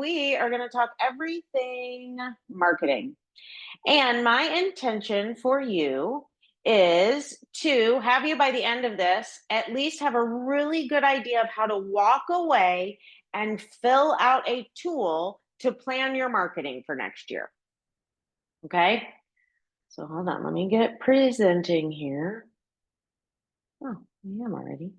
we are going to talk everything marketing. And my intention for you is to have you by the end of this at least have a really good idea of how to walk away and fill out a tool to plan your marketing for next year. Okay. So hold on, let me get presenting here. Oh, I am already.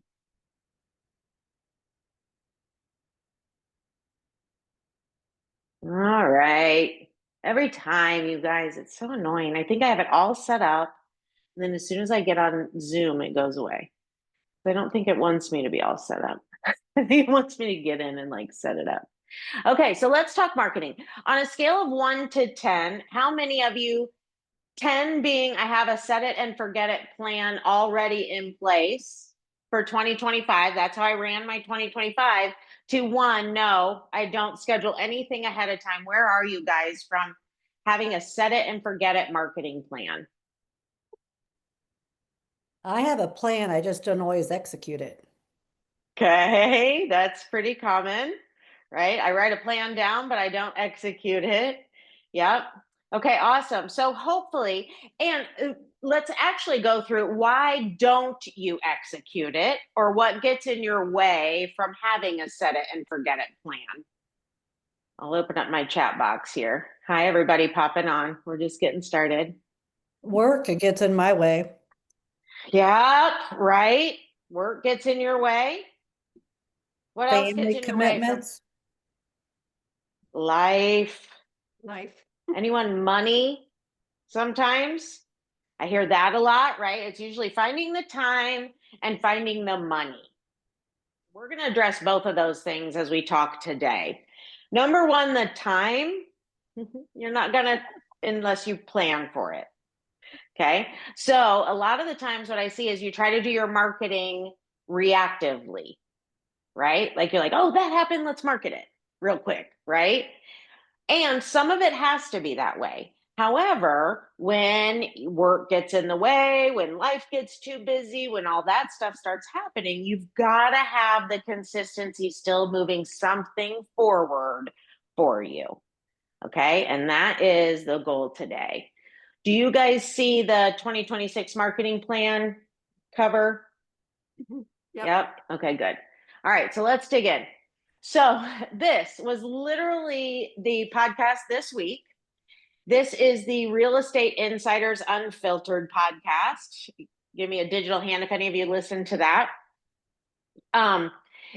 All right. Every time, you guys, it's so annoying. I think I have it all set up. And then as soon as I get on Zoom, it goes away. I don't think it wants me to be all set up. I think it wants me to get in and like set it up. Okay, so let's talk marketing. On a scale of 1 to 10, how many of you, 10 being I have a set it and forget it plan already in place for 2025? That's how I ran my 2025. To 1, no, I don't schedule anything ahead of time. Where are you guys from having a set it and forget it marketing plan? I have a plan, I just don't always execute it. Okay, that's pretty common, right? I write a plan down, but I don't execute it. Yep. Okay, awesome. So hopefully, and let's actually go through why don't you execute it or what gets in your way from having a set it and forget it plan. I'll open up my chat box here. Hi, everybody popping on. We're just getting started. Work, it gets in my way. Yep, right. Work gets in your way. What else gets Family in your way from commitments. life? Life. Anyone money? Sometimes I hear that a lot, right? It's usually finding the time and finding the money. We're going to address both of those things as we talk today. Number one, the time. You're not going to unless you plan for it. Okay. So a lot of the times what I see is you try to do your marketing reactively, right? Like you're like, oh, that happened. Let's market it real quick, right? And some of it has to be that way. However, when work gets in the way, when life gets too busy, when all that stuff starts happening, you've got to have the consistency still moving something forward for you. Okay. And that is the goal today. Do you guys see the 2026 marketing plan cover? Yep. Okay, good. All right. So let's dig in. So this was literally the podcast this week. This is the Real Estate Insiders Unfiltered podcast. Give me a digital hand if any of you listen to that.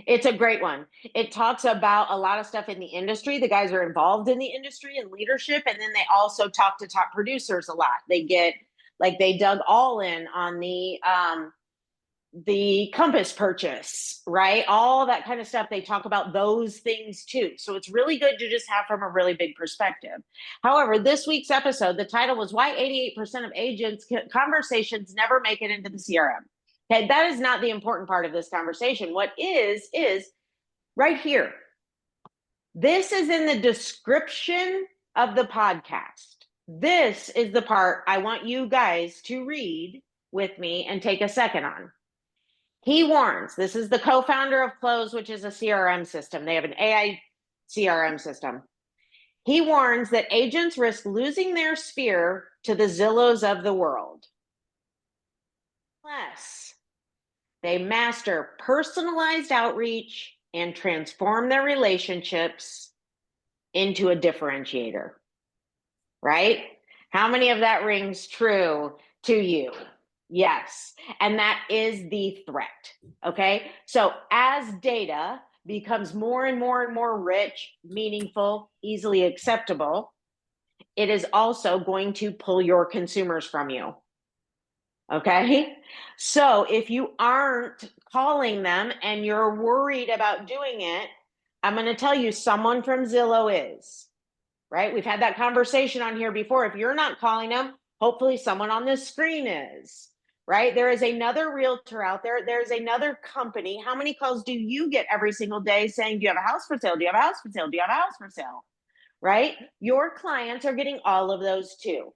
It's a great one. It talks about a lot of stuff in the industry. The guys are involved in the industry and leadership, and then they also talk to top producers a lot. They get like they dug all in on the Compass purchase, right? All that kind of stuff. They talk about those things too. So it's really good to just have from a really big perspective. However, this week's episode, the title was Why 88% of Agents Conversations Never Make It into the CRM. Okay, that is not the important part of this conversation. What is right here. This is in the description of the podcast. This is the part I want you guys to read with me and take a second on. He warns, this is the co-founder of Close, which is a CRM system. They have an AI CRM system. He warns that agents risk losing their sphere to the Zillows of the world unless they master personalized outreach and transform their relationships into a differentiator, right? How many of that rings true to you? Yes. And that is the threat. Okay. So as data becomes more and more and more rich, meaningful, easily acceptable, it is also going to pull your consumers from you. Okay. So if you aren't calling them and you're worried about doing it, I'm going to tell you someone from Zillow is, right? We've had that conversation on here before. If you're not calling them, hopefully someone on this screen is, right? There is another realtor out there. There's another company. How many calls do you get every single day saying, do you have a house for sale? Do you have a house for sale? Do you have a house for sale? Right? Your clients are getting all of those too.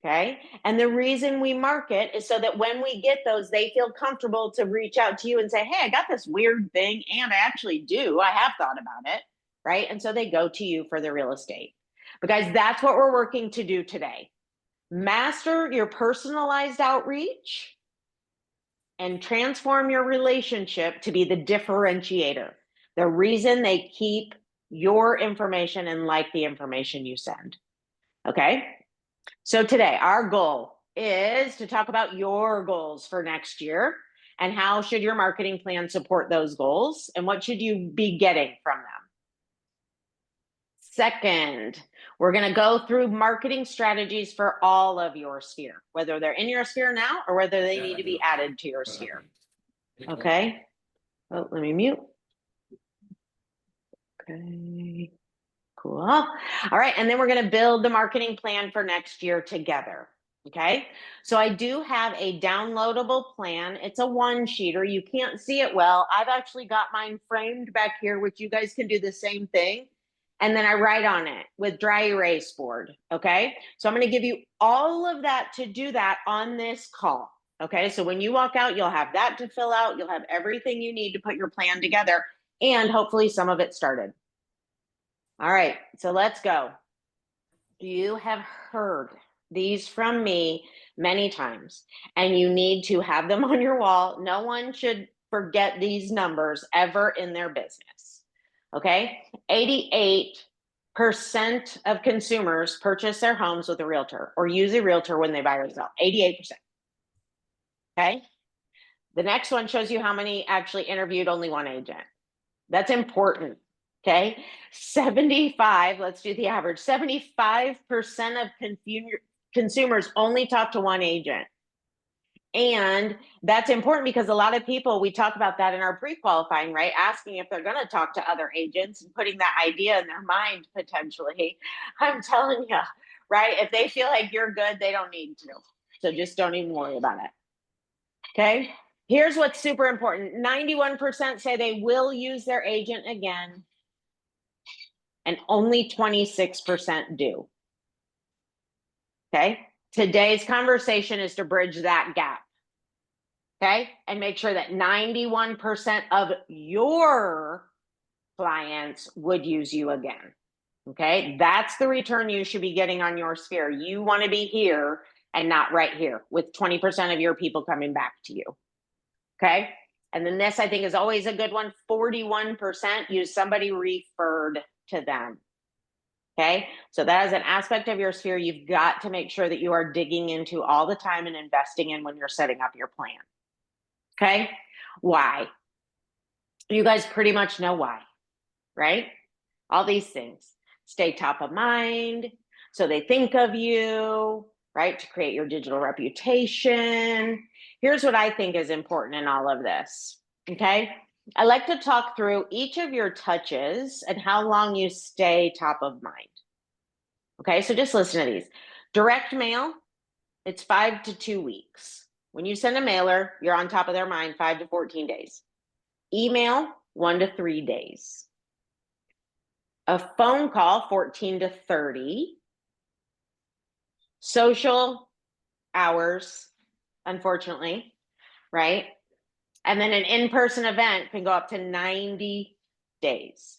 Okay. And the reason we market is so that when we get those, they feel comfortable to reach out to you and say, hey, I got this weird thing. And I actually do. I have thought about it. Right. And so they go to you for the real estate. But guys, that's what we're working to do today. Master your personalized outreach and transform your relationship to be the differentiator. The reason they keep your information and like the information you send. Okay. So today, our goal is to talk about your goals for next year and how should your marketing plan support those goals and what should you be getting from them. Second, we're going to go through marketing strategies for all of your sphere, whether they're in your sphere now or whether they need to be added to your sphere. Okay. Oh, let me mute. Okay. Cool. All right. And then we're going to build the marketing plan for next year together. Okay. So I do have a downloadable plan. It's a one-sheeter. You can't see it well. I've actually got mine framed back here, which you guys can do the same thing. And then I write on it with dry erase board. Okay. So I'm going to give you all of that to do that on this call. Okay. So when you walk out, you'll have that to fill out. You'll have everything you need to put your plan together and hopefully some of it started. All right, so let's go. You have heard these from me many times, and you need to have them on your wall. No one should forget these numbers ever in their business. Okay, 88% of consumers purchase their homes with a realtor or use a realtor when they buy or sell. 88%. Okay, the next one shows you how many actually interviewed only one agent. That's important. Okay, 75, let's do the average, 75% of consumers only talk to one agent. And that's important because a lot of people, we talk about that in our pre-qualifying, right? Asking if they're going to talk to other agents and putting that idea in their mind potentially. I'm telling you, right? If they feel like you're good, they don't need to. So just don't even worry about it. Okay, here's what's super important. 91% say they will use their agent again. And only 26% do. Okay. Today's conversation is to bridge that gap. Okay. And make sure that 91% of your clients would use you again. Okay. That's the return you should be getting on your sphere. You want to be here and not right here with 20% of your people coming back to you. Okay. And then this, I think, is always a good one. 41% use somebody referred to them. Okay, so that is an aspect of your sphere you've got to make sure that you are digging into all the time and investing in when you're setting up your plan. Okay, why? You guys pretty much know why, right? All these things. Stay top of mind, so they think of you, right? To create your digital reputation. Here's what I think is important in all of this, okay? I like to talk through each of your touches and how long you stay top of mind. Okay, so just listen to these. Direct mail, it's 5 to 2 weeks. When you send a mailer, you're on top of their mind 5 to 14 days. Email, 1 to 3 days. A phone call, 14 to 30. Social, hours, unfortunately, right? And then an in-person event can go up to 90 days.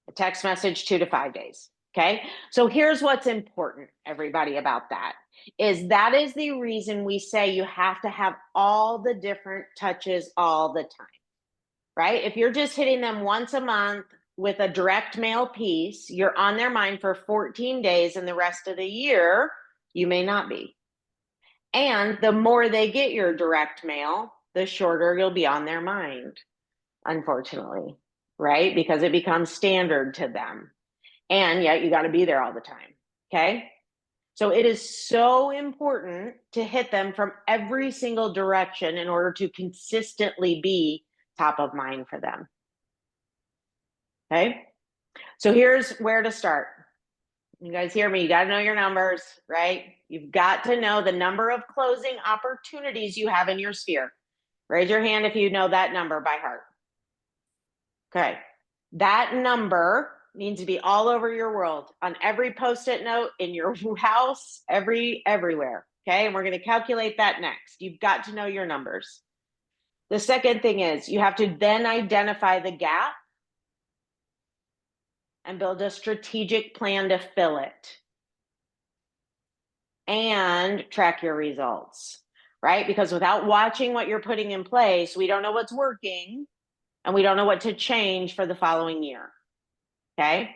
A text message, 2 to 5 days. Okay. So here's what's important, everybody, about that is the reason we say you have to have all the different touches all the time, right? If you're just hitting them once a month with a direct mail piece, you're on their mind for 14 days and the rest of the year, you may not be. And the more they get your direct mail, the shorter you'll be on their mind, unfortunately, right? Because it becomes standard to them. And yet you got to be there all the time. Okay. So it is so important to hit them from every single direction in order to consistently be top of mind for them. Okay. So here's where to start. You guys hear me? You got to know your numbers, right? You've got to know the number of closing opportunities you have in your sphere. Raise your hand if you know that number by heart. Okay. That number needs to be all over your world, on every post-it note, in your house, everywhere. Okay, and we're going to calculate that next. You've got to know your numbers. The second thing is you have to then identify the gap and build a strategic plan to fill it and track your results, right? Because without watching what you're putting in place, we don't know what's working and we don't know what to change for the following year. Okay,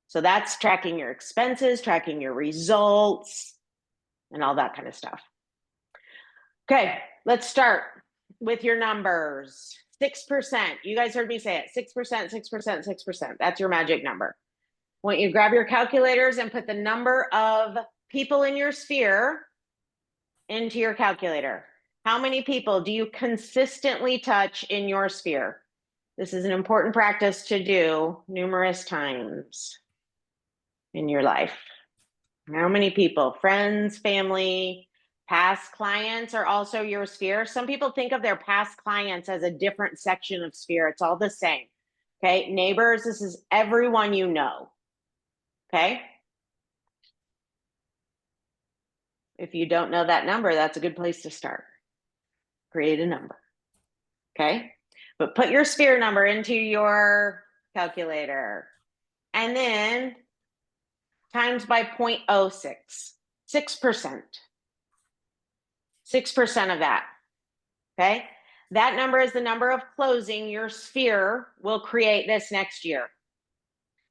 so that's tracking your expenses, tracking your results, and all that kind of stuff. Okay, let's start with your numbers. 6%. You guys heard me say it. 6%, 6%, 6%. That's your magic number. I want you to grab your calculators and put the number of people in your sphere into your calculator. How many people do you consistently touch in your sphere? This is an important practice to do numerous times in your life. How many people? Friends, family, past clients are also your sphere. Some people think of their past clients as a different section of sphere. It's all the same. Okay, neighbors, this is everyone you know. Okay. If you don't know that number, that's a good place to start. Create a number. Okay, but put your sphere number into your calculator and then times by 0.06, 6%. 6% of that. Okay, that number is the number of closing your sphere will create this next year.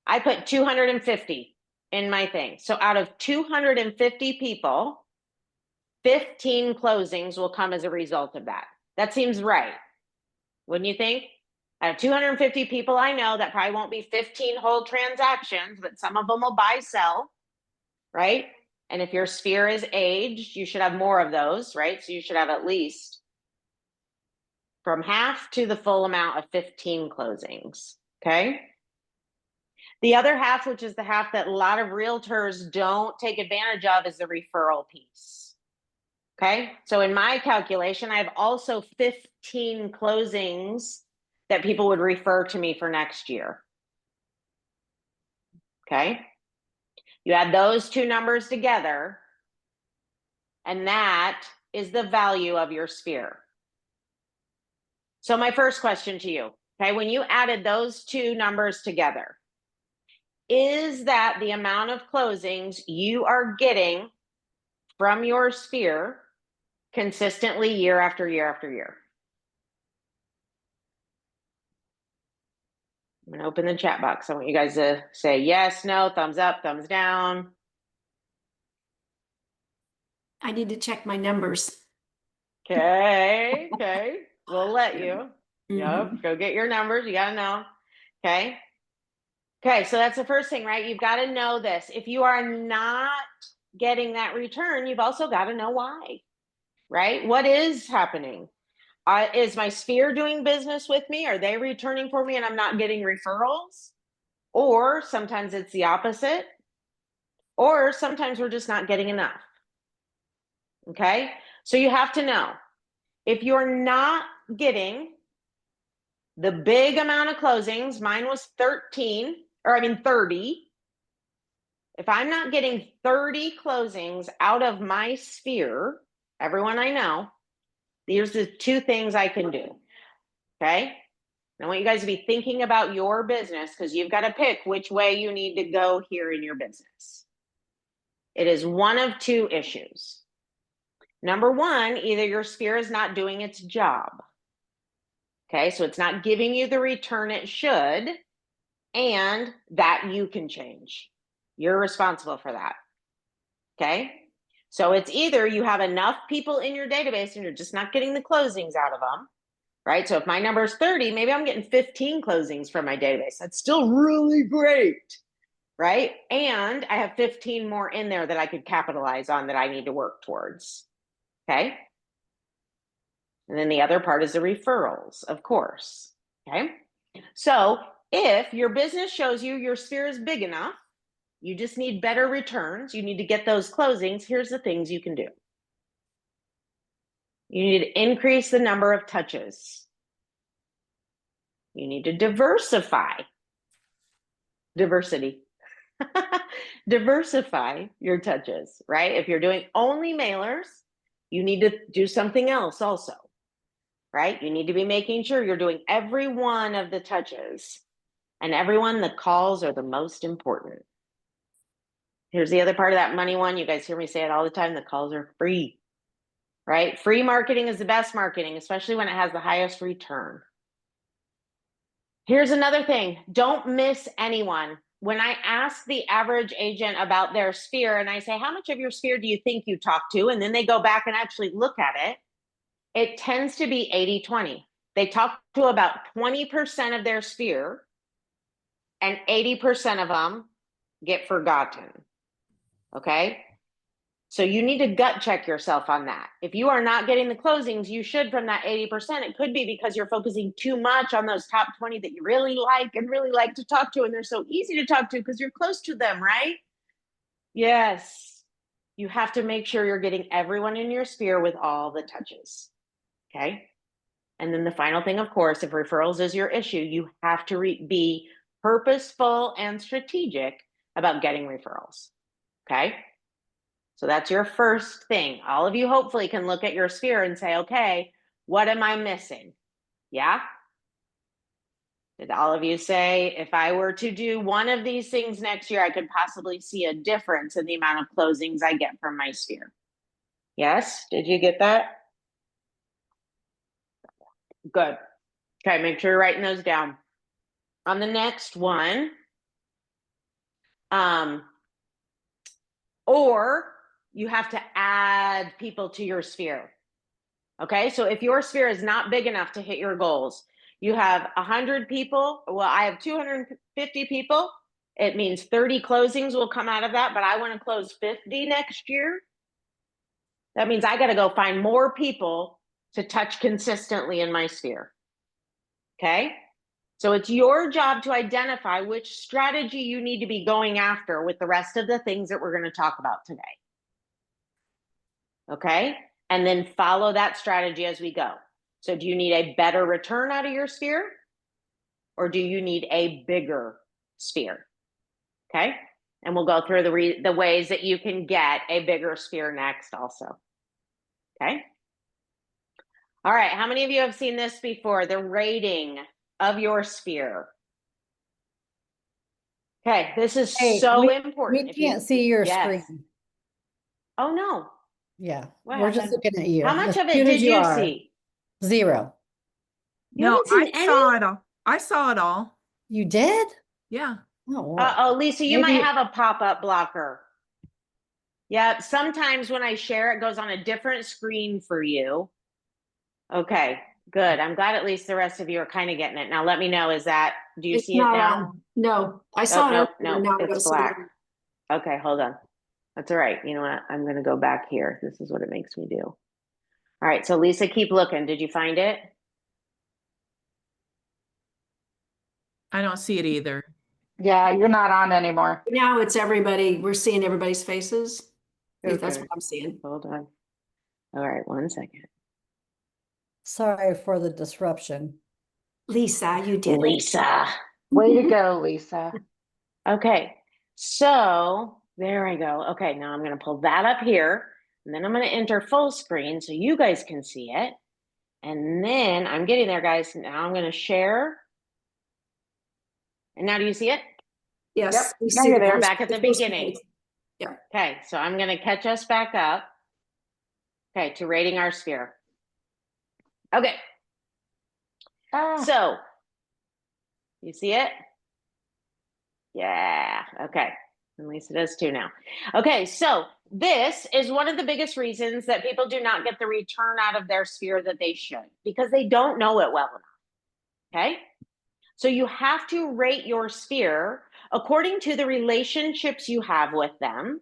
I put 250 in my thing. So out of 250 people, 15 closings will come as a result of that. That seems right. Wouldn't you think? Out of 250 people I know, that probably won't be 15 whole transactions, but some of them will buy, sell, right? And if your sphere is aged, you should have more of those, right? So you should have at least from half to the full amount of 15 closings, okay? The other half, which is the half that a lot of realtors don't take advantage of, is the referral piece. Okay, so in my calculation, I have also 15 closings that people would refer to me for next year. Okay, you add those two numbers together, and that is the value of your sphere. So my first question to you, okay, when you added those two numbers together, is that the amount of closings you are getting from your sphere consistently year after year after year? I'm going to open the chat box. I want you guys to say yes, no, thumbs up, thumbs down. I need to check my numbers. Okay, okay. We'll let you. Mhm. Yep, go get your numbers. You got to know. Okay. Okay, so that's the first thing, right? You've got to know this. If you are not getting that return, you've also got to know why, right? What is happening? Is my sphere doing business with me? Are they returning for me and I'm not getting referrals? Or sometimes it's the opposite. Or sometimes we're just not getting enough. Okay, so you have to know if you're not getting the big amount of closings, mine was 30. If I'm not getting 30 closings out of my sphere, everyone I know, these are the two things I can do. Okay, I want you guys to be thinking about your business because you've got to pick which way you need to go here in your business. It is one of two issues. Number one, either your sphere is not doing its job. Okay, so it's not giving you the return it should, and that you can change. You're responsible for that. Okay, so it's either you have enough people in your database and you're just not getting the closings out of them, right? So if my number is 30, maybe I'm getting 15 closings from my database. That's still really great, right? And I have 15 more in there that I could capitalize on that I need to work towards. Okay. And then the other part is the referrals, of course. Okay. So if your business shows you your sphere is big enough, you just need better returns, you need to get those closings, here's the things you can do. You need to increase the number of touches. You need to diversify. Diversity. Diversify your touches, right? If you're doing only mailers, you need to do something else also, right? You need to be making sure you're doing every one of the touches, and everyone, the calls are the most important. Here's the other part of that money one. You guys hear me say it all the time. The calls are free, right? Free marketing is the best marketing, especially when it has the highest return. Here's another thing. Don't miss anyone. When I ask the average agent about their sphere and I say, how much of your sphere do you think you talk to? And then they go back and actually look at it, it tends to be 80-20. They talk to about 20% of their sphere and 80% of them get forgotten. Okay? So you need to gut check yourself on that. If you are not getting the closings you should from that 80%, it could be because you're focusing too much on those top 20 that you really like and really like to talk to. And they're so easy to talk to because you're close to them, right? Yes. You have to make sure you're getting everyone in your sphere with all the touches. Okay. And then the final thing, of course, if referrals is your issue, you have to be purposeful and strategic about getting referrals. Okay. So that's your first thing. All of you hopefully can look at your sphere and say, okay, what am I missing? Yeah? Did all of you say, if I were to do one of these things next year, I could possibly see a difference in the amount of closings I get from my sphere? Yes? Did you get that? Good. Okay, make sure you're writing those down. On the next one, or you have to add people to your sphere. Okay, so if your sphere is not big enough to hit your goals, you have 100 people. Well, I have 250 people. It means 30 closings will come out of that, but I want to close 50 next year. That means I got to go find more people to touch consistently in my sphere. Okay, so it's your job to identify which strategy you need to be going after with the rest of the things that we're going to talk about today. Okay, and then follow that strategy as we go. So do you need a better return out of your sphere? Or do you need a bigger sphere? Okay, and we'll go through the ways that you can get a bigger sphere next also. Okay. All right, how many of you have seen this before? The rating of your sphere. Okay, this is Hey, so important. We can't see your Yes. screen. Oh no. Yeah, What we're just happened? looking at you. How much As of it soon as did you are. see? 0. You No, haven't seen I any? saw it all. I saw it all. You did? Yeah. Oh, well, Oh, Lisa, you maybe- might have a pop-up blocker. Yeah, sometimes when I share, it goes on a different screen for you. Okay, good. I'm glad at least the rest of you are kind of getting it. Now let me know, do you It's see it not now? on. No, I saw it. No, earlier, now I it's gotta see it black. again. Okay, hold on. That's all right. You know what? I'm going to go back here. This is what it makes me do. All right, so Lisa, keep looking. Did you find it? I don't see it either. Yeah, you're not on anymore. Now it's everybody, we're seeing everybody's faces. At least that's Okay. what I'm seeing. Hold on. All right, 1 second. sorry for the disruption. Lisa, you did it. Lisa. Way to go, Lisa. Okay, so there I go. Okay, now I'm going to pull that up here, and then I'm going to enter full screen so you guys can see it. And then I'm getting there, guys. Now I'm going to share. And now do you see it? Yes. Yep, we now see you're the there. first- Back at the first beginning. page. Yeah. Okay, so I'm going to catch us back up. Okay, to rating our sphere. Okay, Ah, so you see it? Yeah, okay. And Lisa does too now. Okay, so this is one of the biggest reasons that people do not get the return out of their sphere that they should, because they don't know it well enough. Okay, so you have to rate your sphere according to the relationships you have with them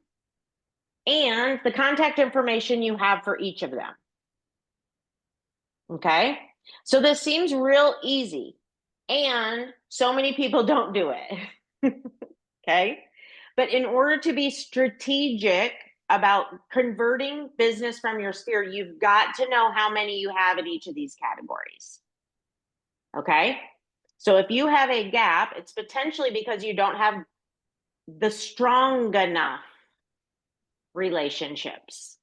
and the contact information you have for each of them. Okay, so this seems real easy, and so many people don't do it. Okay, but in order to be strategic about converting business from your sphere, you've got to know how many you have in each of these categories. Okay, So if you have a gap, it's potentially because you don't have the strong enough relationships.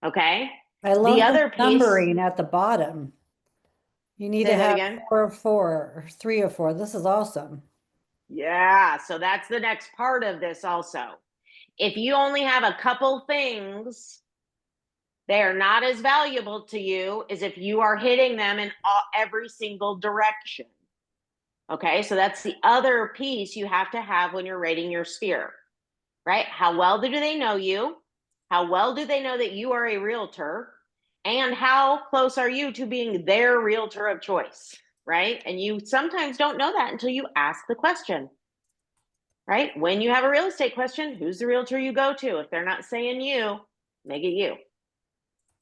Okay? I love the other piece- numbering at the bottom. You need Say to that have again? 4 of 4 or 3 of 4. This is awesome. Yeah, so that's the next part of this also. If you only have a couple things, they are not as valuable to you as if you are hitting them in every single direction. Okay, so that's the other piece you have to have when you're rating your sphere, right? How well do they know you? How well do they know that you are a realtor? And how close are you to being their realtor of choice, right? And you sometimes don't know that until you ask the question, right? When you have a real estate question, who's the realtor you go to? If they're not saying you, make it you.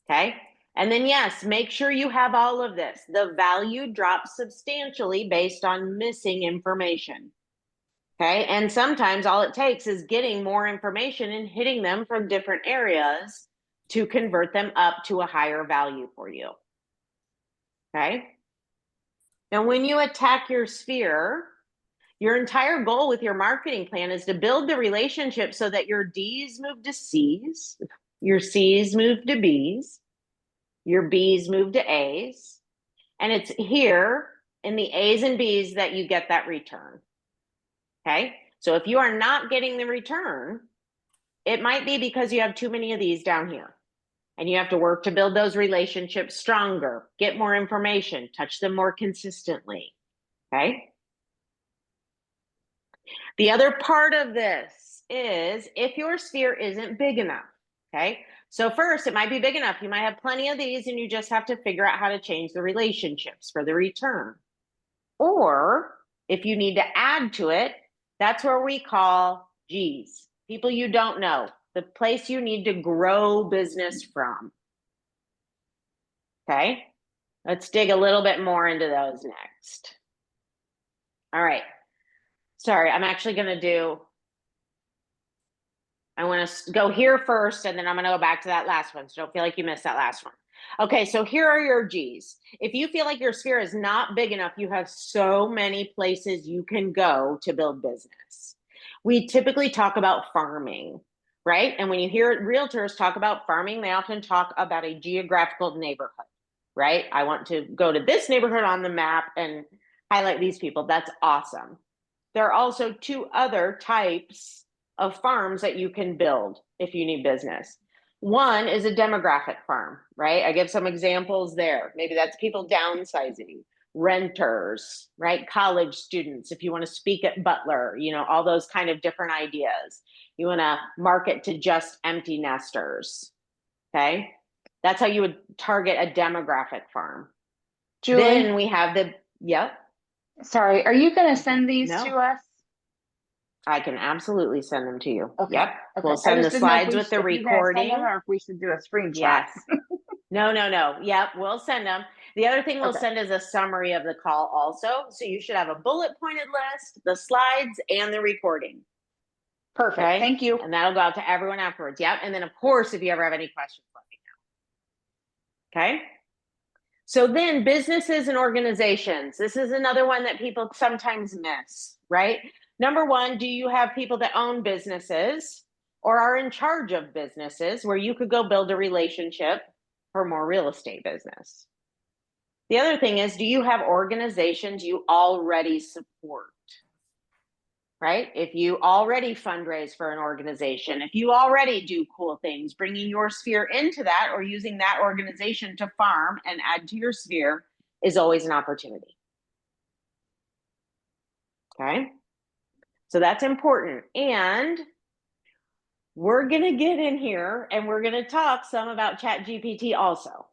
Okay. And then, yes, make sure you have all of this. The value drops substantially based on missing information. Okay. And sometimes all it takes is getting more information and hitting them from different areas to convert them up to a higher value for you. Okay. And when you attack your sphere, your entire goal with your marketing plan is to build the relationship so that your D's move to C's, your C's move to B's, your B's move to A's. And it's here in the A's and B's that you get that return. Okay. So if you are not getting the return, it might be because you have too many of these down here. And you have to work to build those relationships stronger, get more information, touch them more consistently. Okay. The other part of this is if your sphere isn't big enough. Okay. So first, it might be big enough. You might have plenty of these and you just have to figure out how to change the relationships for the return. Or if you need to add to it, that's where we call G's, people you don't know, the place you need to grow business from. Okay, let's dig a little bit more into those next. All right, sorry, I'm actually going to I want to go here first, and then I'm going to go back to that last one. So don't feel like you missed that last one. Okay, so here are your G's. If you feel like your sphere is not big enough, you have so many places you can go to build business. We typically talk about farming, right? And when you hear realtors talk about farming, they often talk about a geographical neighborhood, right? I want to go to this neighborhood on the map and highlight these people. That's awesome. There are also two other types of farms that you can build if you need business. One is a demographic farm, right? I give some examples there. Maybe that's people downsizing, renters, right? College students, if you want to speak at Butler, you know, all those kind of different ideas. You want to market to just empty nesters, okay? That's how you would target a demographic farm. Julie, Then we have yep. sorry, are you going to send these No. to us? I can absolutely send them to you. Okay. Yep. Okay. We'll I send the just didn't know if slides we with the should- if you're gonna send recording. them or if we should do a screenshot. Yes. No. Yep. We'll send them. The other thing we'll Okay. send is a summary of the call also. So you should have a bullet pointed list, the slides, and the recording. Perfect. Okay. Thank you. And that'll go out to everyone afterwards. Yep. And then of course, if you ever have any questions, let me know. Okay. So then businesses and organizations, this is another one that people sometimes miss, right? Number one, do you have people that own businesses or are in charge of businesses where you could go build a relationship for more real estate business? The other thing is, do you have organizations you already support? Right? If you already fundraise for an organization, if you already do cool things, bringing your sphere into that or using that organization to farm and add to your sphere is always an opportunity. Okay. So that's important. And we're going to get in here and we're going to talk some about ChatGPT also.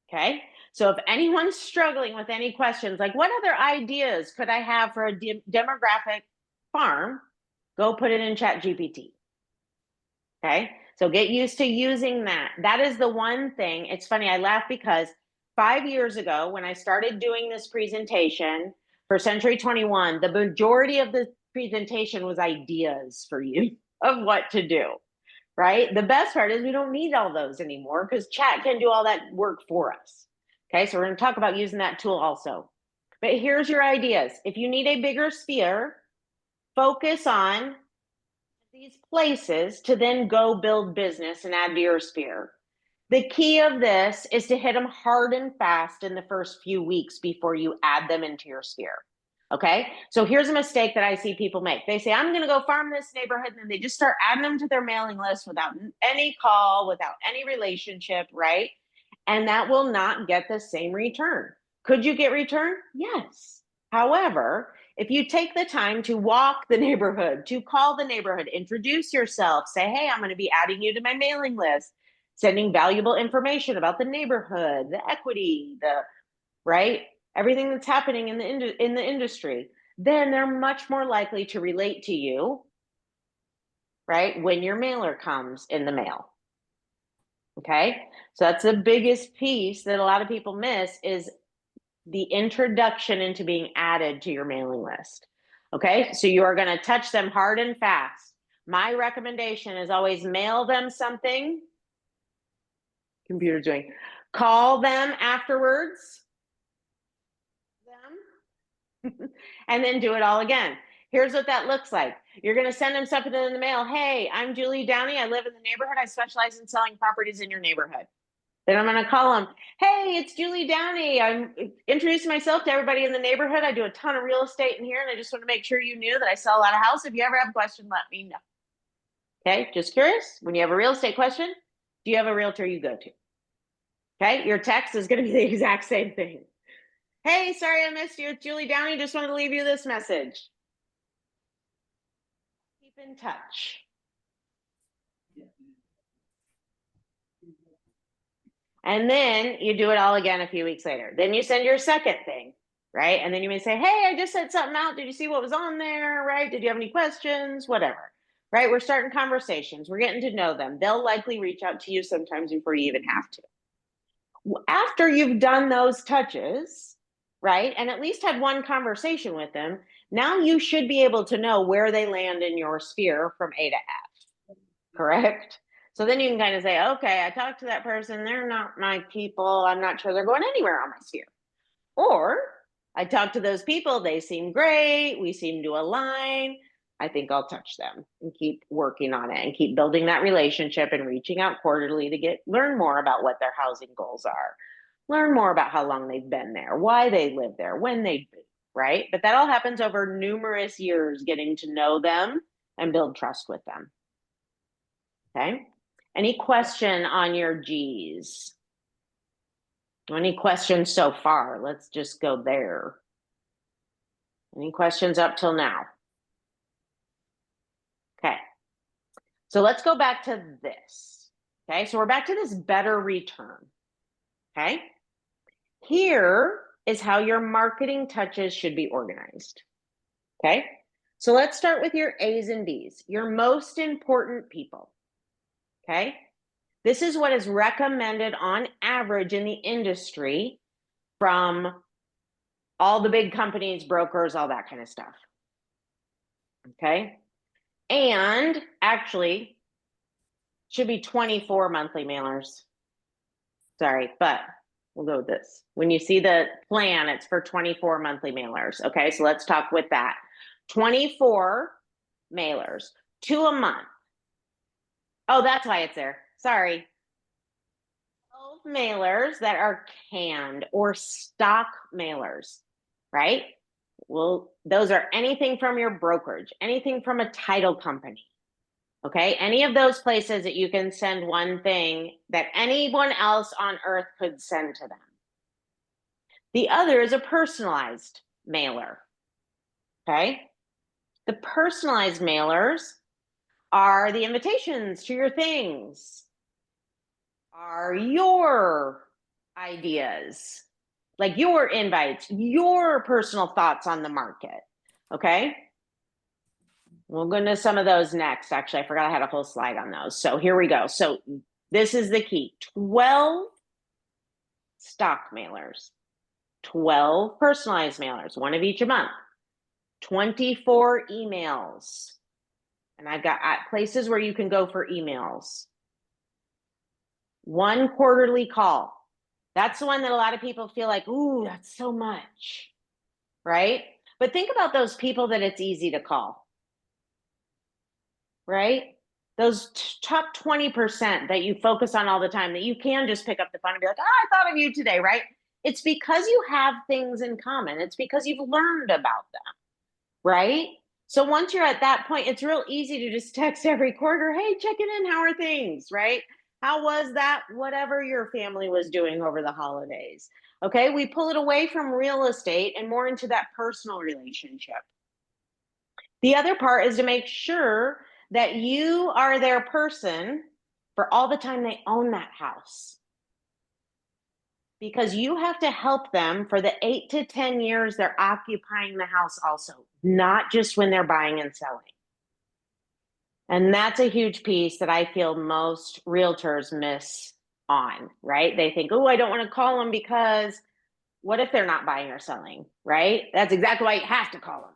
Okay. So if anyone's struggling with any questions, like what other ideas could I have for a demographic farm, go put it in ChatGPT. Okay. So get used to using that. That is the one thing. It's funny. I laugh because 5 years ago, when I started doing this presentation for Century 21, the majority of the presentation was ideas for you of what to do, right? The best part is we don't need all those anymore because chat can do all that work for us. Okay, so we're going to talk about using that tool also. But here's your ideas. If you need a bigger sphere, focus on these places to then go build business and add to your sphere. The key of this is to hit them hard and fast in the first few weeks before you add them into your sphere. Okay, so here's a mistake that I see people make. They say, I'm going to go farm this neighborhood, and then they just start adding them to their mailing list without any call, without any relationship, right? And that will not get the same return. Could you get return? Yes. However, if you take the time to walk the neighborhood, to call the neighborhood, introduce yourself, say, hey, I'm going to be adding you to my mailing list, sending valuable information about the neighborhood, the equity, right? Everything that's happening in the industry, then they're much more likely to relate to you, right? When your mailer comes in the mail. Okay, so that's the biggest piece that a lot of people miss is the introduction into being added to your mailing list. Okay, so you are going to touch them hard and fast. My recommendation is always mail them something. Computer's doing. Call them afterwards. And then do it all again. Here's what that looks like. You're going to send them something in the mail. Hey, I'm Julie Downey. I live in the neighborhood. I specialize in selling properties in your neighborhood. Then I'm going to call them. Hey, it's Julie Downey. I'm introducing myself to everybody in the neighborhood. I do a ton of real estate in here, and I just want to make sure you knew that I sell a lot of houses. If you ever have a question, let me know. Okay, just curious. When you have a real estate question, do you have a realtor you go to? Okay, your text is going to be the exact same thing. Hey, sorry I missed you. It's Julie Downey. Just wanted to leave you this message. Keep in touch. And then you do it all again a few weeks later. Then you send your second thing, right? And then you may say, hey, I just sent something out. Did you see what was on there, right? Did you have any questions? Whatever, right? We're starting conversations. We're getting to know them. They'll likely reach out to you sometimes before you even have to. After you've done those touches, right, and at least had one conversation with them, now you should be able to know where they land in your sphere from A to F, correct? So then you can kind of say, okay, I talked to that person. They're not my people. I'm not sure they're going anywhere on my sphere. Or I talked to those people. They seem great. We seem to align. I think I'll touch them and keep working on it and keep building that relationship and reaching out quarterly to learn more about what their housing goals are. Learn more about how long they've been there, why they live there, when they moved, right? But that all happens over numerous years, getting to know them and build trust with them. Okay. Any question on your G's? Any questions so far? Let's just go there. Any questions up till now? Okay. So let's go back to this. Okay. So we're back to this better return. Okay. Here is how your marketing touches should be organized. Okay. So let's start with your A's and B's, your most important people. Okay. This is what is recommended on average in the industry from all the big companies, brokers, all that kind of stuff. Okay. And actually should be 24 monthly mailers. Sorry, but we'll go with this. When you see the plan, it's for 24 monthly mailers. Okay, so let's talk with that. 24 mailers, 2 a month. Oh, that's why it's there. Sorry. 12 mailers that are canned or stock mailers, right? Well, those are anything from your brokerage, anything from a title company. Okay, any of those places that you can send one thing that anyone else on earth could send to them. The other is a personalized mailer. Okay, the personalized mailers are the invitations to your things, are your ideas, like your invites, your personal thoughts on the market. Okay. We'll go into some of those next. Actually, I forgot I had a whole slide on those. So here we go. So this is the key. 12 stock mailers, 12 personalized mailers, one of each a month, 24 emails. And I've got places where you can go for emails. 1 quarterly call. That's the one that a lot of people feel like, ooh, that's so much. right? But think about those people that it's easy to call, right? Those top 20% that you focus on all the time, that you can just pick up the phone and be like, oh, I thought of you today, right? It's because you have things in common. It's because you've learned about them, right? So once you're at that point, it's real easy to just text every quarter, hey, checking in, how are things, right? How was that, whatever your family was doing over the holidays? Okay, we pull it away from real estate and more into that personal relationship. The other part is to make sure that you are their person for all the time they own that house. Because you have to help them for the 8 to 10 years they're occupying the house also, not just when they're buying and selling. And that's a huge piece that I feel most realtors miss on, right? They think, oh, I don't want to call them because what if they're not buying or selling, right? That's exactly why you have to call them.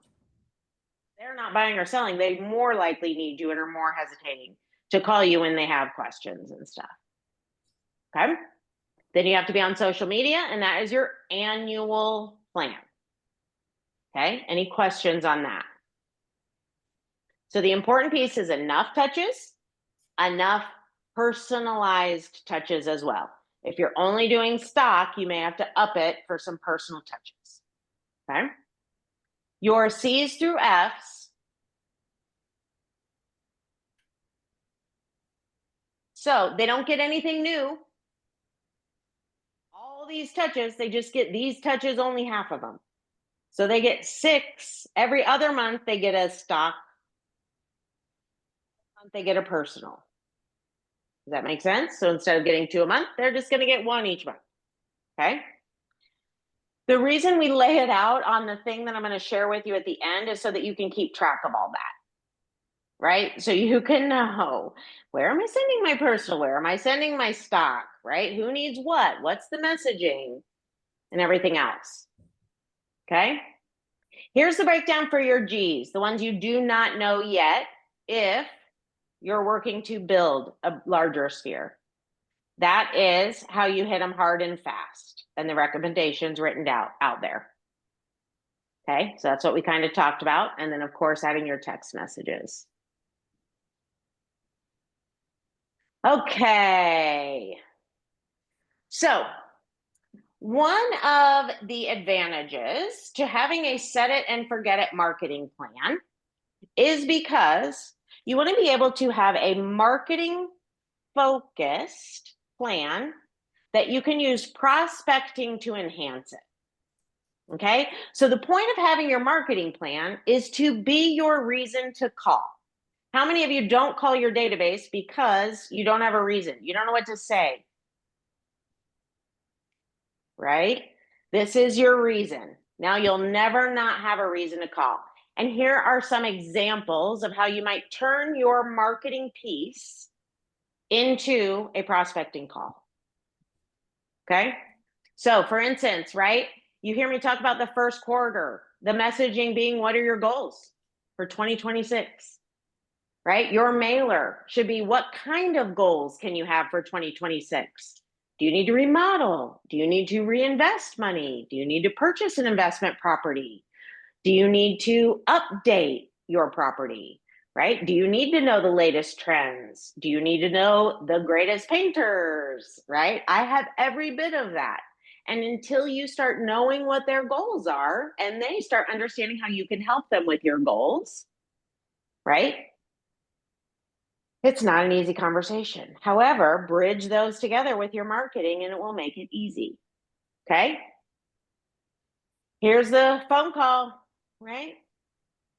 They're not buying or selling, they more likely need you and are more hesitating to call you when they have questions and stuff. Okay. Then you have to be on social media, and that is your annual plan. Okay. Any questions on that? So the important piece is enough touches, enough personalized touches as well. If you're only doing stock, you may have to up it for some personal touches. Okay. Your C's through F's. So they don't get anything new. All these touches, they just get these touches, only half of them. So they get 6 every other month. They get a stock. They get a personal. Does that make sense? So instead of getting 2 a month, they're just going to get 1 each month. Okay. The reason we lay it out on the thing that I'm going to share with you at the end is so that you can keep track of all that, right? So you can know, where am I sending my personal? Where am I sending my stock, right? Who needs what? What's the messaging and everything else? Okay. Here's the breakdown for your G's, the ones you do not know yet if you're working to build a larger sphere. That is how you hit them hard and fast, and the recommendations written out there. Okay, so that's what we kind of talked about. And then, of course, adding your text messages. Okay. So one of the advantages to having a set it and forget it marketing plan is because you want to be able to have a marketing focused plan that you can use prospecting to enhance it. Okay, so the point of having your marketing plan is to be your reason to call. How many of you don't call your database because you don't have a reason? You don't know what to say, right? This is your reason. Now you'll never not have a reason to call. And here are some examples of how you might turn your marketing piece into a prospecting call. Okay, so for instance, right, you hear me talk about the first quarter, the messaging being, what are your goals for 2026, right? Your mailer should be, what kind of goals can you have for 2026? Do you need to remodel? Do you need to reinvest money? Do you need to purchase an investment property? Do you need to update your property, right? Do you need to know the latest trends? Do you need to know the greatest painters, right? I have every bit of that. And until you start knowing what their goals are and they start understanding how you can help them with your goals, right? It's not an easy conversation. However, bridge those together with your marketing and it will make it easy. Okay. Here's the phone call, right?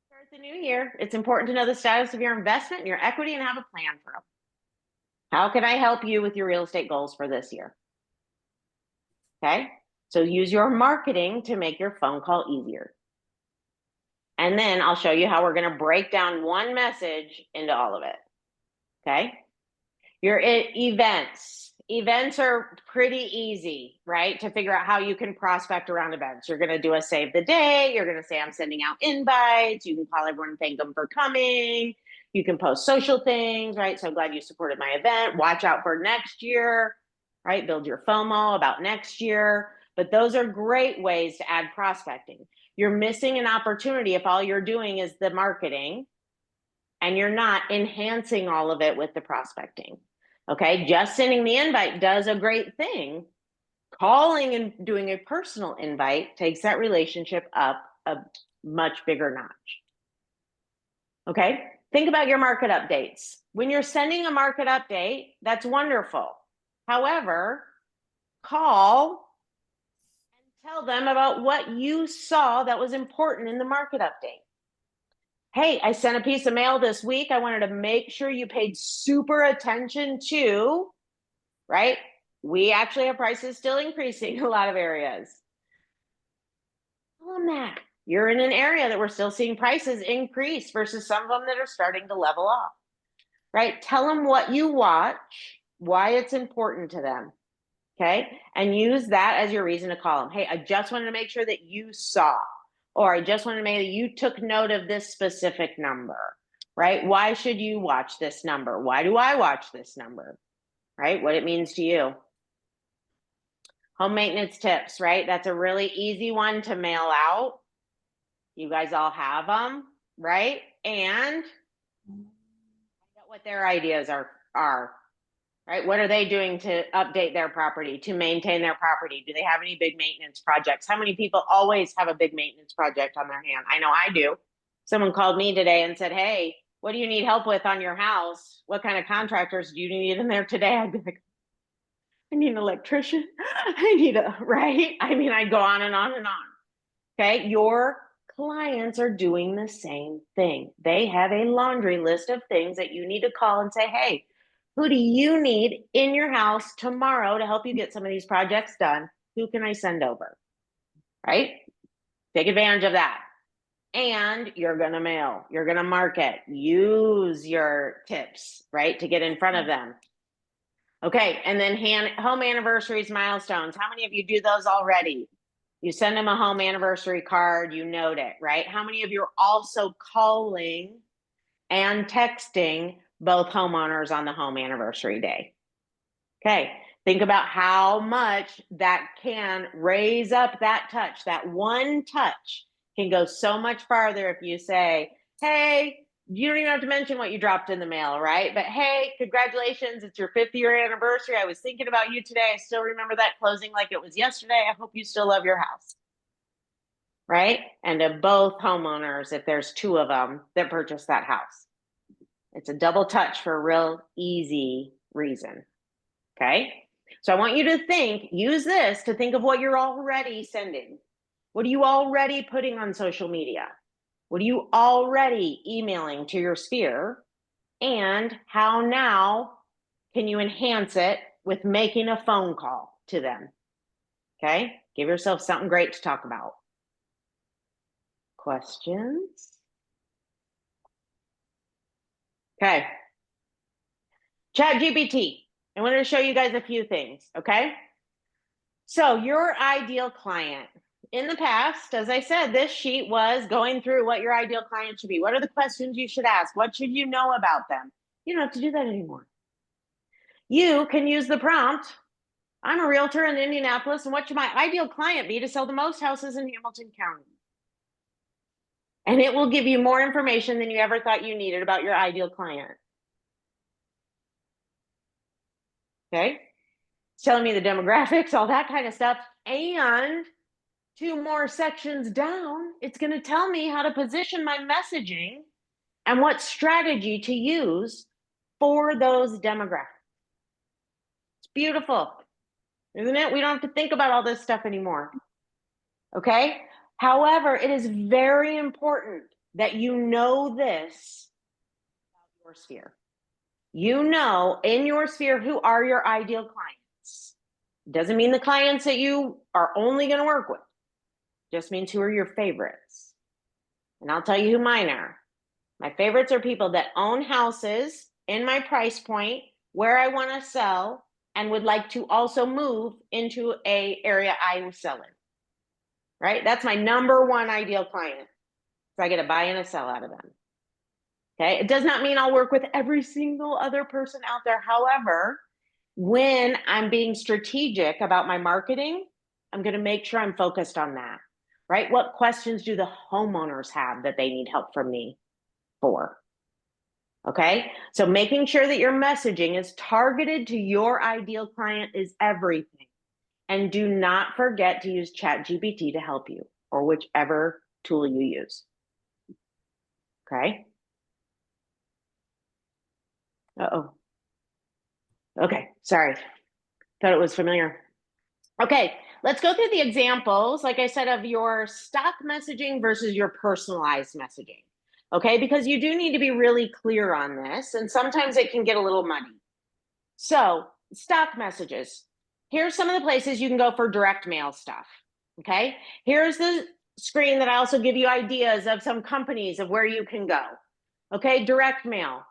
Start the new year. It's important to know the status of your investment and your equity and have a plan for them. How can I help you with your real estate goals for this year? Okay. So use your marketing to make your phone call easier. And then I'll show you how we're going to break down one message into all of it. Okay. Your events. Events are pretty easy, right? To figure out how you can prospect around events. You're going to do a save the day. You're going to say, I'm sending out invites. You can call everyone and thank them for coming. You can post social things, right? So glad you supported my event. Watch out for next year, right? Build your FOMO about next year. But those are great ways to add prospecting. You're missing an opportunity if all you're doing is the marketing and you're not enhancing all of it with the prospecting. Okay, just sending the invite does a great thing. Calling and doing a personal invite takes that relationship up a much bigger notch. Okay, think about your market updates. When you're sending a market update, that's wonderful. However, call and tell them about what you saw that was important in the market update. Hey, I sent a piece of mail this week. I wanted to make sure you paid super attention to, right? We actually have prices still increasing in a lot of areas. Tell them that. You're in an area that we're still seeing prices increase versus some of them that are starting to level off, right? Tell them what you watch, why it's important to them, okay? And use that as your reason to call them. Hey, I just wanted to make sure that you saw, or I just wanted to make sure that you took note of this specific number, right? Why should you watch this number? Why do I watch this number, right? What it means to you. Home maintenance tips, right? That's a really easy one to mail out. You guys all have them, right? And what their ideas are, right? What are they doing to update their property, to maintain their property? Do they have any big maintenance projects? How many people always have a big maintenance project on their hand? I know I do. Someone called me today and said, hey, what do you need help with on your house? What kind of contractors do you need in there today? I'd be like, I need an electrician. I need a, right? I mean, I go on and on and on. Okay, your clients are doing the same thing. They have a laundry list of things that you need to call and say, hey, who do you need in your house tomorrow to help you get some of these projects done? Who can I send over? Right? Take advantage of that. And you're going to mail, you're going to market, use your tips, right, to get in front of them. Okay, and then home anniversaries, milestones. How many of you do those already? You send them a home anniversary card, you note it, right? How many of you are also calling and texting both homeowners on the home anniversary day? Okay, think about how much that can raise up that touch. That one touch can go so much farther if you say, hey, you don't even have to mention what you dropped in the mail, right? But hey, congratulations, it's your 5th year anniversary. I was thinking about you today. I still remember that closing like it was yesterday. I hope you still love your house, right? And to both homeowners, if there's 2 of them that purchased that house. It's a double touch for a real easy reason, okay? So I want you to use this to think of what you're already sending. What are you already putting on social media? What are you already emailing to your sphere? And how now can you enhance it with making a phone call to them? Okay, give yourself something great to talk about. Questions? Okay. ChatGPT. I wanted to show you guys a few things, okay? So your ideal client. In the past, as I said, this sheet was going through what your ideal client should be. What are the questions you should ask? What should you know about them? You don't have to do that anymore. You can use the prompt. I'm a realtor in Indianapolis, and what should my ideal client be to sell the most houses in Hamilton County? And it will give you more information than you ever thought you needed about your ideal client. Okay? It's telling me the demographics, all that kind of stuff. And 2 more sections down, it's going to tell me how to position my messaging and what strategy to use for those demographics. It's beautiful, isn't it? We don't have to think about all this stuff anymore. Okay? However, it is very important that you know this about your sphere. You know in your sphere who are your ideal clients. Doesn't mean the clients that you are only going to work with. Just means who are your favorites. And I'll tell you who mine are. My favorites are people that own houses in my price point where I want to sell and would like to also move into an area I sell in. Right? That's my number 1 ideal client. So I get a buy and a sell out of them. Okay? It does not mean I'll work with every single other person out there. However, when I'm being strategic about my marketing, I'm going to make sure I'm focused on that. right? What questions do the homeowners have that they need help from me for? Okay, so making sure that your messaging is targeted to your ideal client is everything. And do not forget to use ChatGPT to help you, or whichever tool you use. Okay. Uh-oh. Okay, sorry. Thought it was familiar. Okay, let's go through the examples, like I said, of your stock messaging versus your personalized messaging. Okay, because you do need to be really clear on this, and sometimes it can get a little muddy. So, stock messages. Here's some of the places you can go for direct mail stuff. Okay, here's the screen that I also give you ideas of some companies of where you can go. Okay, direct mail.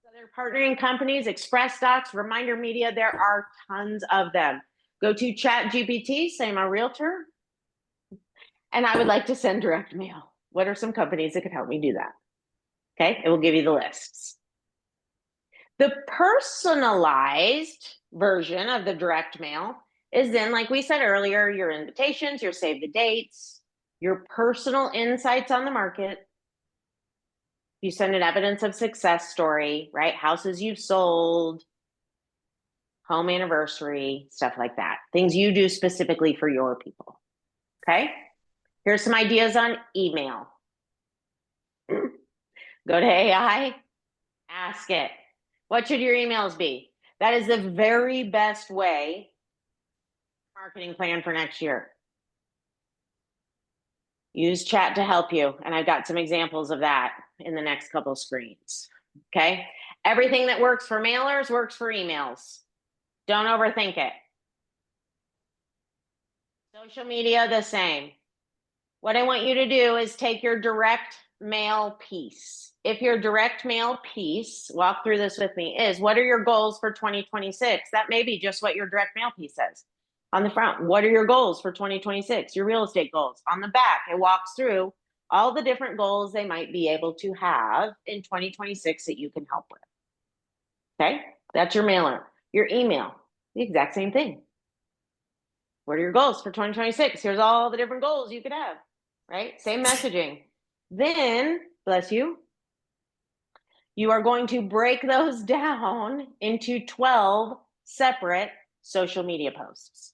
Other partnering companies, Express Docs, Reminder Media, there are tons of them. Go to ChatGPT, say I'm a realtor, and I would like to send direct mail. What are some companies that could help me do that? Okay, it will give you the lists. The personalized version of the direct mail is then, like we said earlier, your invitations, your save the dates, your personal insights on the market. You send an evidence of success story, right? Houses you've sold, home anniversary, stuff like that. Things you do specifically for your people. Okay? Here's some ideas on email. Go to AI, ask it. What should your emails be? That is the very best way marketing plan for next year. Use chat to help you. And I've got some examples of that in the next couple screens. Okay. Everything that works for mailers works for emails. Don't overthink it. Social media, the same. What I want you to do is take your direct mail piece. If your direct mail piece, walk through this with me, is what are your goals for 2026? That may be just what your direct mail piece says. On the front, what are your goals for 2026? Your real estate goals. On the back, it walks through all the different goals they might be able to have in 2026 that you can help with. Okay, that's your mailer. Your email, the exact same thing. What are your goals for 2026? Here's all the different goals you could have, right? Same messaging. Then, bless you, you are going to break those down into 12 separate social media posts.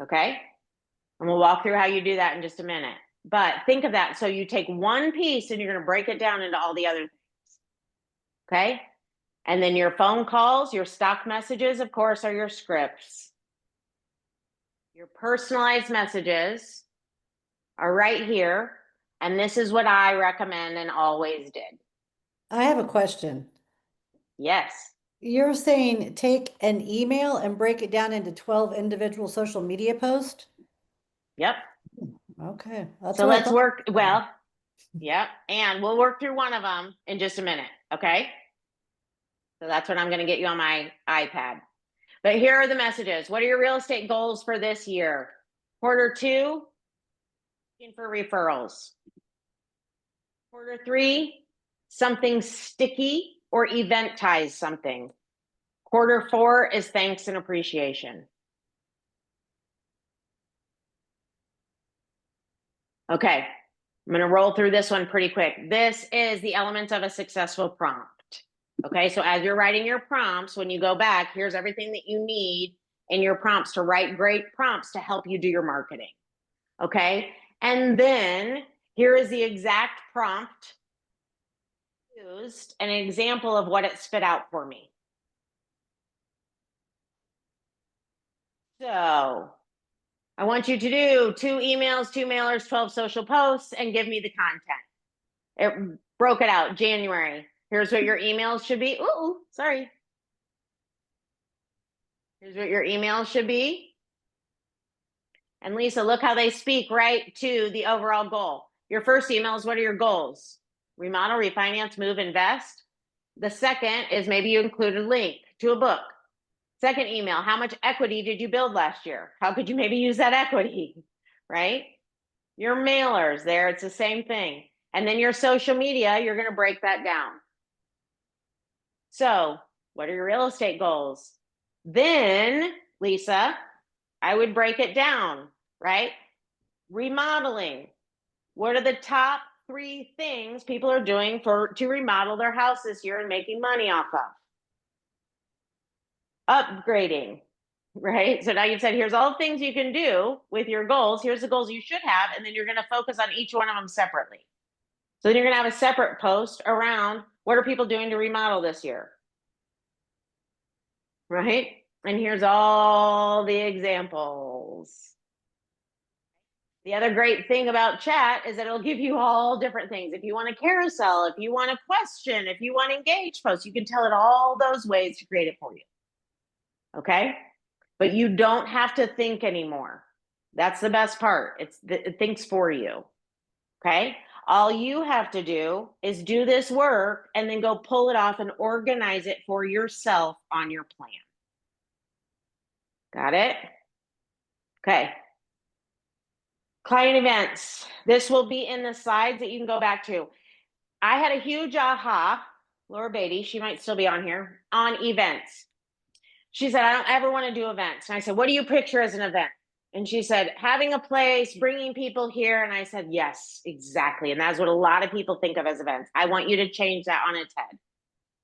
Okay? And we'll walk through how you do that in just a minute. But think of that. So you take one piece and you're going to break it down into all the other things. Okay? And then your phone calls, your stock messages, of course, are your scripts. Your personalized messages are right here. And this is what I recommend and always did. I have a question. Yes. You're saying take an email and break it down into 12 individual social media posts? Yep. Okay. That's So what I let's thought. work. Well, yep. And we'll work through one of them in just a minute. Okay. So that's what I'm going to get you on my iPad. But here are the messages. What are your real estate goals for this year? Q2, looking for referrals. Q3, something sticky or eventize something. Q4 is thanks and appreciation. Okay, I'm gonna roll through this one pretty quick. This is the elements of a successful prompt. Okay, so as you're writing your prompts, when you go back, here's everything that you need in your prompts to write great prompts to help you do your marketing. Okay, and then here is the exact prompt used, an example of what it spit out for me. So I want you to do 2 emails, 2 mailers, 12 social posts, and give me the content. It broke it out. January. Here's what your emails should be. Ooh, sorry. Here's what your emails should be. And Lisa, look how they speak right to the overall goal. Your first email is, what are your goals? Remodel, refinance, move, invest. The second is maybe you include a link to a book. Second email, how much equity did you build last year? How could you maybe use that equity, right? Your mailers there, it's the same thing. And then your social media, you're going to break that down. So what are your real estate goals? Then, Lisa, I would break it down, right? Remodeling. What are the top 3 things people are doing to remodel their house this year and making money off of? Upgrading, right? So now you've said, here's all the things you can do with your goals. Here's the goals you should have. And then you're going to focus on each one of them separately. So then you're going to have a separate post around what are people doing to remodel this year? Right? And here's all the examples. The other great thing about chat is that it'll give you all different things. If you want a carousel, if you want a question, if you want to engage posts, you can tell it all those ways to create it for you. Okay? But you don't have to think anymore. That's the best part. It thinks for you. Okay? All you have to do is do this work and then go pull it off and organize it for yourself on your plan. Got it? Okay. Client events. This will be in the slides that you can go back to. I had a huge aha, Laura Beatty, she might still be on here, on events. She said, I don't ever want to do events. And I said, what do you picture as an event? And she said, having a place, bringing people here. And I said, yes, exactly. And that's what a lot of people think of as events. I want you to change that on its head.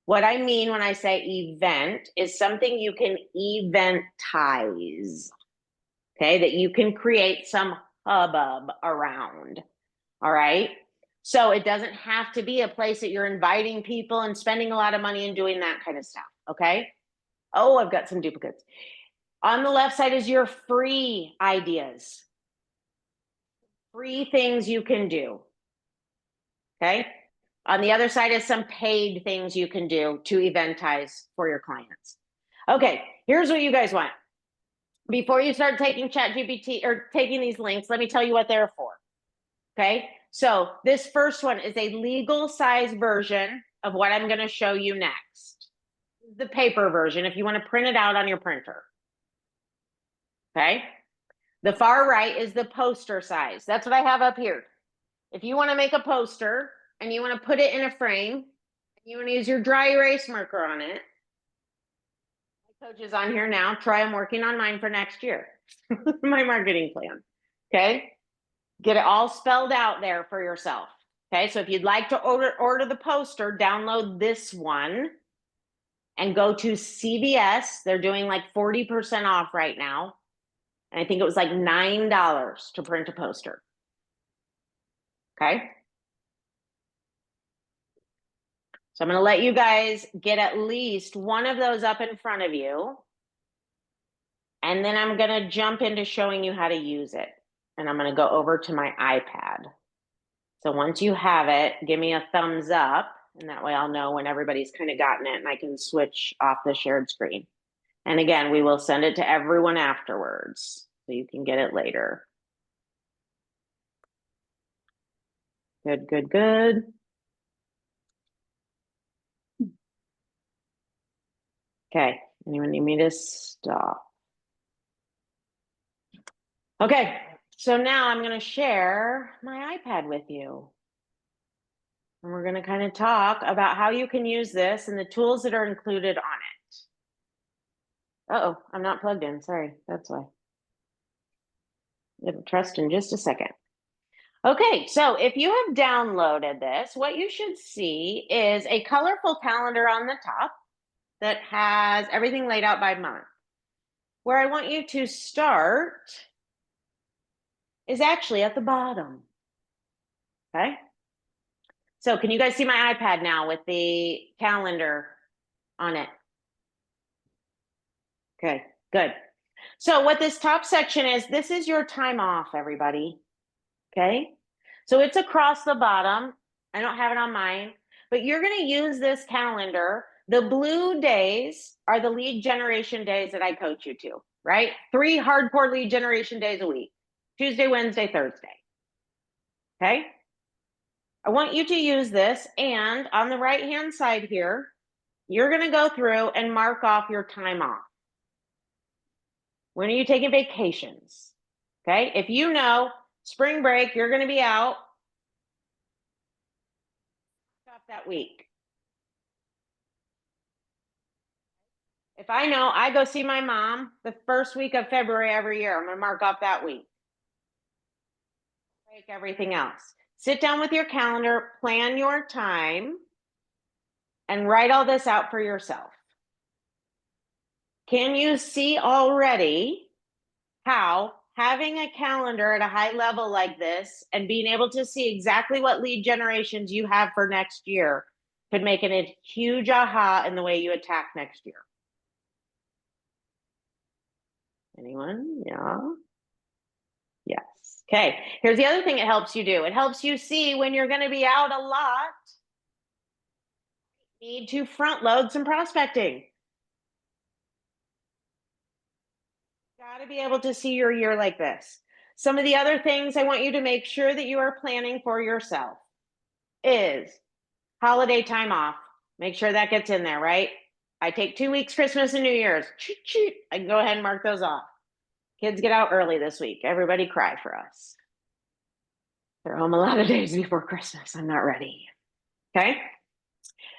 What I mean when I say event is something you can eventize, okay, that you can create some hubbub around, all right? So it doesn't have to be a place that you're inviting people and spending a lot of money and doing that kind of stuff, okay? Oh, I've got some duplicates. On the left side is your free ideas. Free things you can do, okay? On the other side is some paid things you can do to eventize for your clients. Okay, here's what you guys want. Before you start taking ChatGPT or taking these links, let me tell you what they're for. Okay, so this first one is a legal size version of what I'm going to show you next. The paper version, if you want to print it out on your printer. Okay, the far right is the poster size. That's what I have up here. If you want to make a poster and you want to put it in a frame, you want to use your dry erase marker on it. My coach is on here now. Troy, I'm working on mine for next year. My marketing plan. Okay. Get it all spelled out there for yourself. Okay. So if you'd like to order the poster, download this one and go to CVS. They're doing like 40% off right now. And I think it was like $9 to print a poster. Okay. So I'm going to let you guys get at least one of those up in front of you. And then I'm going to jump into showing you how to use it. And I'm going to go over to my iPad. So once you have it, give me a thumbs up. And that way I'll know when everybody's kind of gotten it and I can switch off the shared screen. And again, we will send it to everyone afterwards so you can get it later. Good, good, good. Okay, anyone need me to stop? Okay, so now I'm going to share my iPad with you. And we're going to kind of talk about how you can use this and the tools that are included on it. Uh-oh, I'm not plugged in. Sorry, that's why. It'll trust in just a second. Okay, so if you have downloaded this, what you should see is a colorful calendar on the top that has everything laid out by month. Where I want you to start is actually at the bottom. Okay. So can you guys see my iPad now with the calendar on it? Okay, good. So what this top section is, this is your time off, everybody. Okay. So it's across the bottom. I don't have it on mine, but you're going to use this calendar. The blue days are the lead generation days that I coach you to, right? 3 hardcore lead generation days a week, Tuesday, Wednesday, Thursday. Okay. I want you to use this, and on the right-hand side here, you're going to go through and mark off your time off. When are you taking vacations? Okay. If you know spring break, you're going to be out that week. If I know I go see my mom the first week of February every year, I'm going to mark off that week. break everything else. Sit down with your calendar, plan your time, and write all this out for yourself. Can you see already how having a calendar at a high level like this and being able to see exactly what lead generations you have for next year could make it a huge aha in the way you attack next year? Anyone? Yeah. Yes. Okay. Here's the other thing it helps you do. It helps you see when you're going to be out a lot. You need to front load some prospecting. Got to be able to see your year like this. Some of the other things I want you to make sure that you are planning for yourself is holiday time off. Make sure that gets in there, right? I take 2 weeks, Christmas and New Year's. I can go ahead and mark those off. Kids get out early this week. Everybody cry for us. They're home a lot of days before Christmas. I'm not ready. Okay.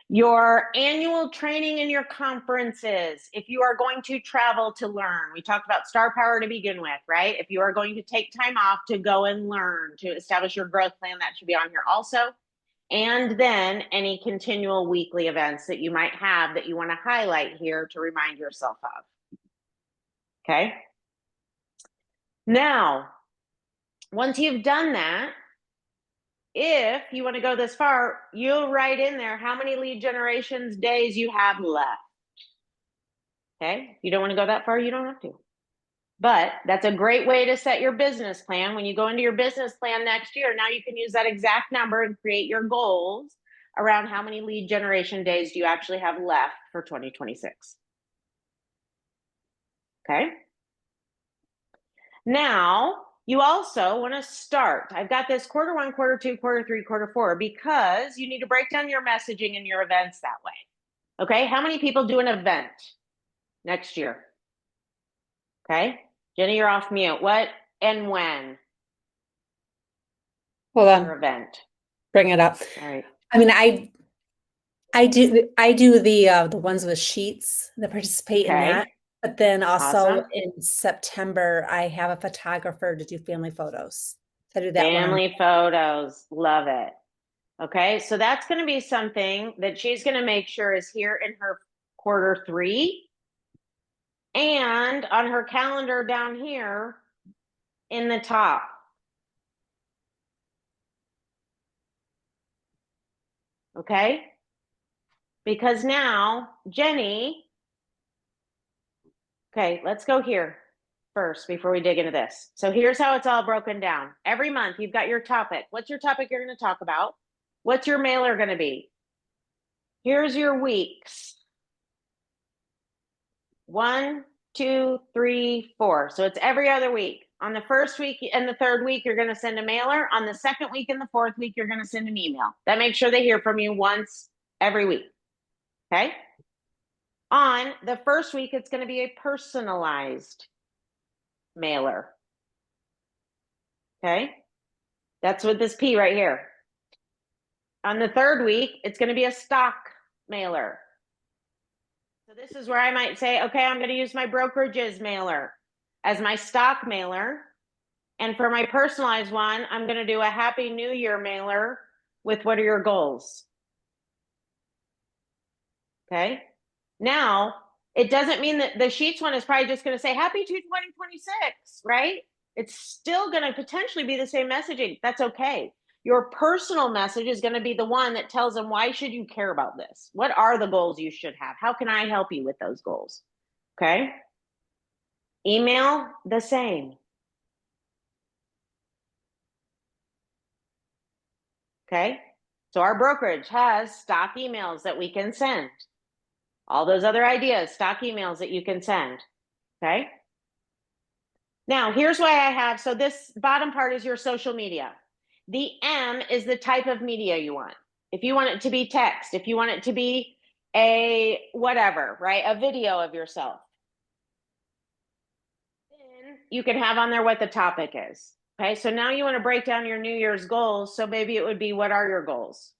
Your annual training and your conferences. If you are going to travel to learn, we talked about Star Power to begin with, right? If you are going to take time off to go and learn, to establish your growth plan, that should be on here also. And then any continual weekly events that you might have that you want to highlight here to remind yourself of. Okay. Now, once you've done that, if you want to go this far, you'll write in there how many lead generations days you have left. Okay. If you don't want to go that far, you don't have to. But that's a great way to set your business plan. When you go into your business plan next year, now you can use that exact number and create your goals around how many lead generation days do you actually have left for 2026. Okay. Now, you also want to start. I've got this quarter 1, quarter 2, quarter 3, quarter 4, because you need to break down your messaging and your events that way. Okay. How many people do an event next year? Okay. Jenny, you're off mute. What and when? Hold Your on, event. bring it up. All right. I mean, I do the ones with sheets that participate in Okay. that. But then also Awesome. in September, I have a photographer to do family photos. So I do that one. Family photos. Love it. Okay. So that's going to be something that she's going to make sure is here in her quarter 3 and on her calendar down here in the top. Okay. Because now, Jenny, okay, let's go here first before we dig into this. So here's how it's all broken down. Every month you've got your topic. What's your topic you're going to talk about? What's your mailer going to be? Here's your weeks. 1, 2, 3, 4. So it's every other week. On the first week and the third week, you're going to send a mailer. On the second week and the fourth week, you're going to send an email. That makes sure they hear from you once every week. Okay. On the first week, it's going to be a personalized mailer. Okay. That's with this P right here. On the third week, it's going to be a stock mailer. So this is where I might say, okay, I'm going to use my brokerages mailer as my stock mailer. And for my personalized one, I'm going to do a Happy New Year mailer with what are your goals? Okay. Now, it doesn't mean that the Sheets one is probably just going to say Happy 2026, right? It's still going to potentially be the same messaging. That's okay. Your personal message is going to be the one that tells them, why should you care about this? What are the goals you should have? How can I help you with those goals? Okay. Email, the same. Okay. So our brokerage has stock emails that we can send. All those other ideas, stock emails that you can send. Okay. Now, here's why I have, so this bottom part is your social media. The M is the type of media you want. If you want it to be text, if you want it to be a whatever, right? A video of yourself. Then you can have on there what the topic is. Okay, so now you want to break down your New Year's goals. So maybe it would be, what are your goals?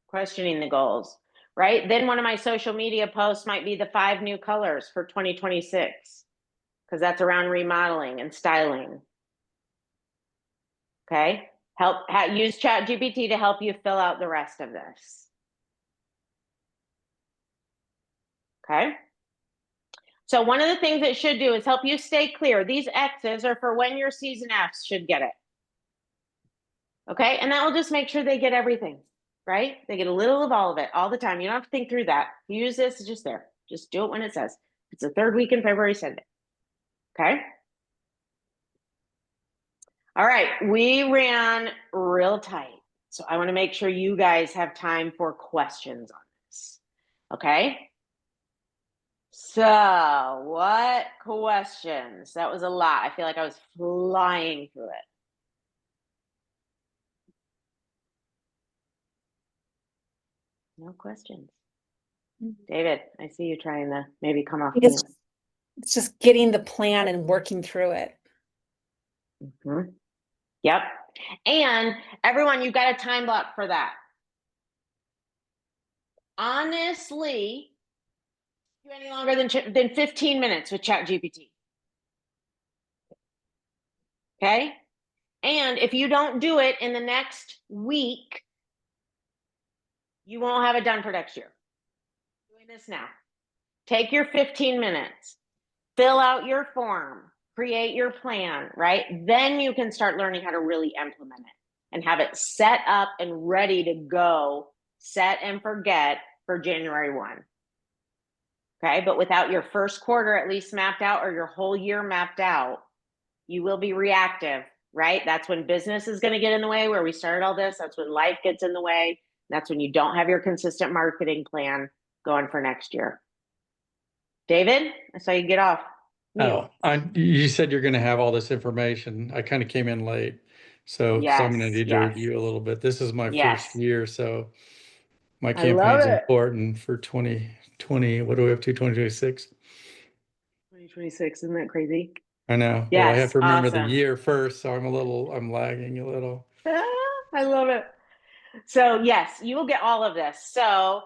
Questioning the goals, right? Then one of my social media posts might be the 5 new colors for 2026, because that's around remodeling and styling. Okay, use ChatGPT to help you fill out the rest of this. Okay. So one of the things it should do is help you stay clear. These X's are for when your C's and F's should get it. Okay, and that will just make sure they get everything, right? They get a little of all of it all the time. You don't have to think through that. Use this, it's just there. Just do it when it says. It's the third week in February, send it. Okay. All right, we ran real tight. So I want to make sure you guys have time for questions on this. Okay. So what questions? That was a lot. I feel like I was flying through it. No questions. David, I see you trying to maybe come off It's, mute. it's just getting the plan and working through it. Mhm. Yep. And everyone, you've got a time block for that. Honestly, you any longer than 15 minutes with ChatGPT. Okay. And if you don't do it in the next week, you won't have it done for next year. Doing this now. Take your 15 minutes, fill out your form, create your plan, right? Then you can start learning how to really implement it and have it set up and ready to go, set and forget for January 1. Okay, but without your first quarter at least mapped out or your whole year mapped out, you will be reactive, right? That's when business is going to get in the way, where we started all this. That's when life gets in the way. That's when you don't have your consistent marketing plan going for next year. David, I saw you get off mute. You said you're gonna have all this information. I kind of came in late. So, 'cause I'm gonna Yes, need to yes. review a little bit. This is my Yes. first year, so my I love campaign's it. important for 2020. What do we have to 2026? 2026, isn't that crazy? I know. Well, I have Yes, to remember the awesome. year first, so I'm lagging a little. I love it. So yes, you will get all of this. So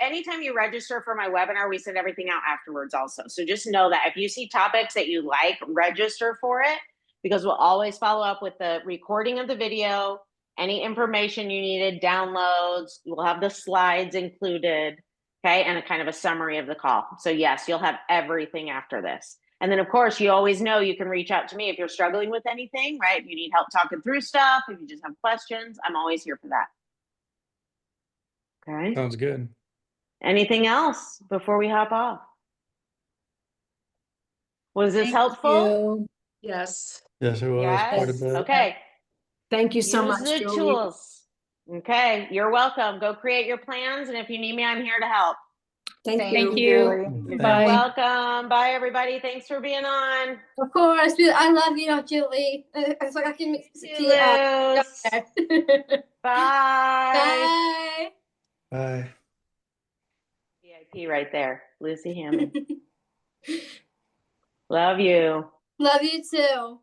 anytime you register for my webinar, we send everything out afterwards also. So just know that if you see topics that you like, register for it, because we'll always follow up with the recording of the video, any information you needed, downloads, we'll have the slides included, okay, and a kind of a summary of the call. So yes, you'll have everything after this. And then of course, you always know you can reach out to me if you're struggling with anything, right? If you need help talking through stuff, if you just have questions, I'm always here for that. Okay. Sounds good. Anything else before we hop off? Was this Thank helpful? Yes. Yes, it was quite a Yes. bit. Okay. Thank you so Use much, the Julie. tools. Okay. You're welcome. Go create your plans. And if you need me, I'm here to help. Thank Thank you. you. Julie. Bye. Welcome. Bye, everybody. Thanks for being on. Of course, I love you, Julie. It's like I can See see you, Luz. there. Bye. Bye. Bye. VIP right there. Lucy Hammond. Love you. Love you too.